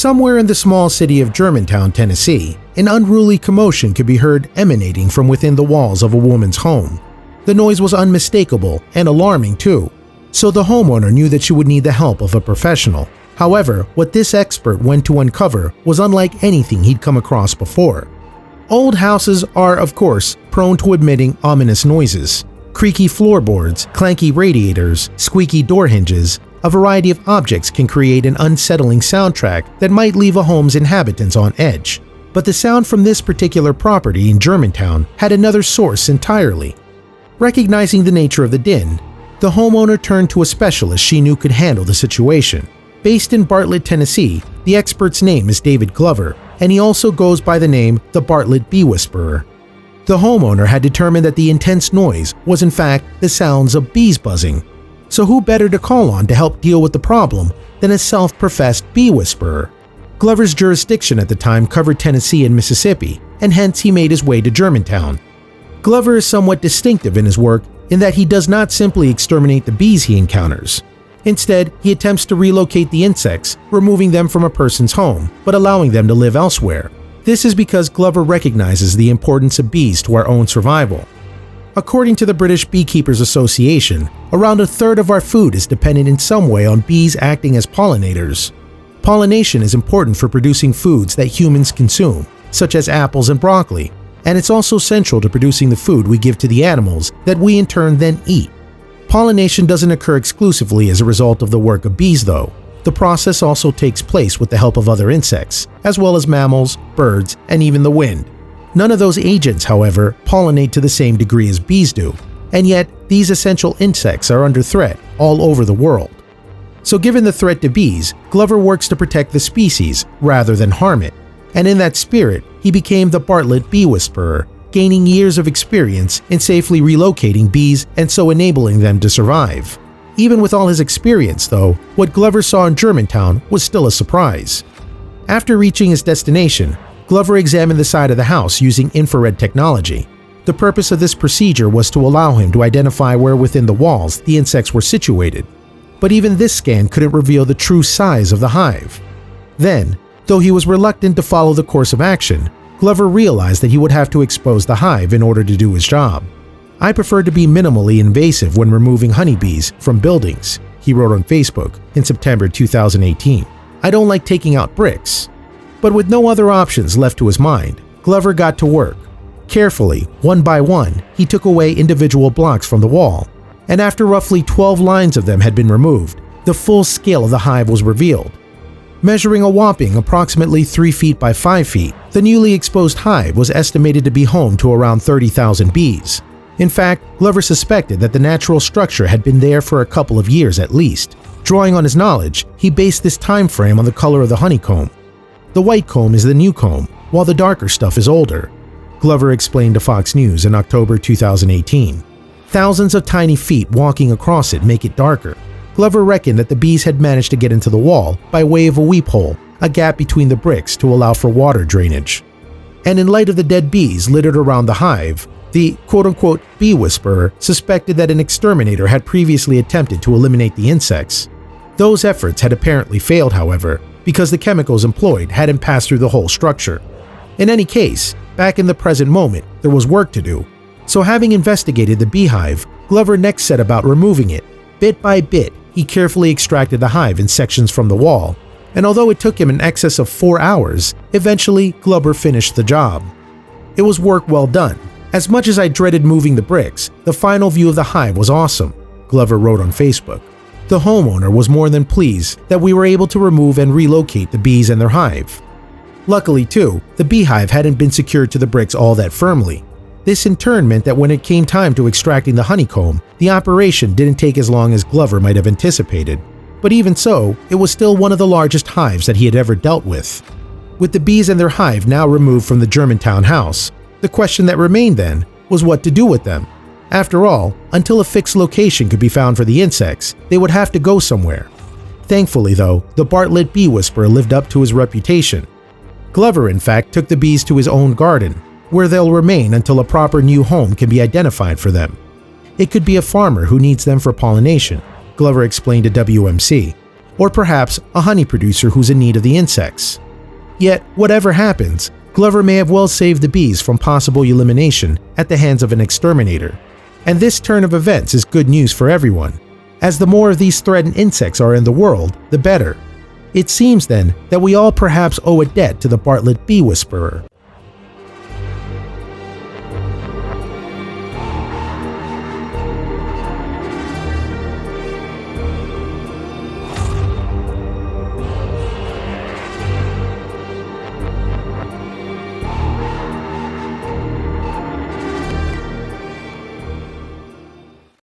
Somewhere in the small city of Germantown, Tennessee, an unruly commotion could be heard emanating from within the walls of a woman's home. The noise was unmistakable and alarming too, so the homeowner knew that she would need the help of a professional. However, what this expert went to uncover was unlike anything he'd come across before. Old houses are, of course, prone to emitting ominous noises. Creaky floorboards, clanky radiators, squeaky door hinges, a variety of objects can create an unsettling soundtrack that might leave a home's inhabitants on edge. But the sound from this particular property in Germantown had another source entirely. Recognizing the nature of the din, the homeowner turned to a specialist she knew could handle the situation. Based in Bartlett, Tennessee, the expert's name is David Glover, and he also goes by the name the Bartlett Bee Whisperer. The homeowner had determined that the intense noise was in fact the sounds of bees buzzing. So who better to call on to help deal with the problem than a self-professed bee whisperer? Glover's jurisdiction at the time covered Tennessee and Mississippi, and hence he made his way to Germantown. Glover is somewhat distinctive in his work in that he does not simply exterminate the bees he encounters. Instead, he attempts to relocate the insects, removing them from a person's home, but allowing them to live elsewhere. This is because Glover recognizes the importance of bees to our own survival. According to the British Beekeepers Association, around a third of our food is dependent in some way on bees acting as pollinators. Pollination is important for producing foods that humans consume, such as apples and broccoli, and it's also central to producing the food we give to the animals that we in turn then eat. Pollination doesn't occur exclusively as a result of the work of bees though. The process also takes place with the help of other insects, as well as mammals, birds, and even the wind. None of those agents, however, pollinate to the same degree as bees do, and yet these essential insects are under threat all over the world. So given the threat to bees, Glover works to protect the species rather than harm it, and in that spirit, he became the Bartlett Bee Whisperer, gaining years of experience in safely relocating bees and so enabling them to survive. Even with all his experience though, what Glover saw in Germantown was still a surprise. After reaching his destination, Glover examined the side of the house using infrared technology. The purpose of this procedure was to allow him to identify where within the walls the insects were situated. But even this scan couldn't reveal the true size of the hive. Then, though he was reluctant to follow the course of action, Glover realized that he would have to expose the hive in order to do his job. "I prefer to be minimally invasive when removing honeybees from buildings," he wrote on Facebook in September 2018. "I don't like taking out bricks." But with no other options left to his mind, Glover got to work. Carefully, one by one, he took away individual blocks from the wall, and after roughly 12 lines of them had been removed, the full scale of the hive was revealed. Measuring a whopping approximately 3 feet by 5 feet, the newly exposed hive was estimated to be home to around 30,000 bees. In fact, Glover suspected that the natural structure had been there for a couple of years at least. Drawing on his knowledge, he based this time frame on the color of the honeycomb. The white comb is the new comb, while the darker stuff is older, Glover explained to Fox News in October 2018. Thousands of tiny feet walking across it make it darker. Glover reckoned that the bees had managed to get into the wall by way of a weep hole, a gap between the bricks to allow for water drainage. And in light of the dead bees littered around the hive, the quote-unquote bee whisperer suspected that an exterminator had previously attempted to eliminate the insects. Those efforts had apparently failed, however, because the chemicals employed hadn't passed through the whole structure. In any case, back in the present moment, there was work to do. So having investigated the beehive, Glover next set about removing it. Bit by bit, he carefully extracted the hive in sections from the wall, and although it took him in excess of 4 hours, eventually Glover finished the job. It was work well done. "As much as I dreaded moving the bricks, the final view of the hive was awesome," Glover wrote on Facebook. The homeowner was more than pleased that we were able to remove and relocate the bees and their hive. Luckily too, the beehive hadn't been secured to the bricks all that firmly. This in turn meant that when it came time to extracting the honeycomb, the operation didn't take as long as Glover might have anticipated. But even so, it was still one of the largest hives that he had ever dealt with. With the bees and their hive now removed from the Germantown house, the question that remained then was what to do with them. After all, until a fixed location could be found for the insects, they would have to go somewhere. Thankfully though, the Bartlett Bee Whisperer lived up to his reputation. Glover in fact took the bees to his own garden, where they'll remain until a proper new home can be identified for them. It could be a farmer who needs them for pollination, Glover explained to WMC. or perhaps a honey producer who's in need of the insects. Yet, whatever happens, Glover may have well saved the bees from possible elimination at the hands of an exterminator. And this turn of events is good news for everyone, as the more of these threatened insects are in the world, the better. It seems then that we all perhaps owe a debt to the Bartlett Bee Whisperer.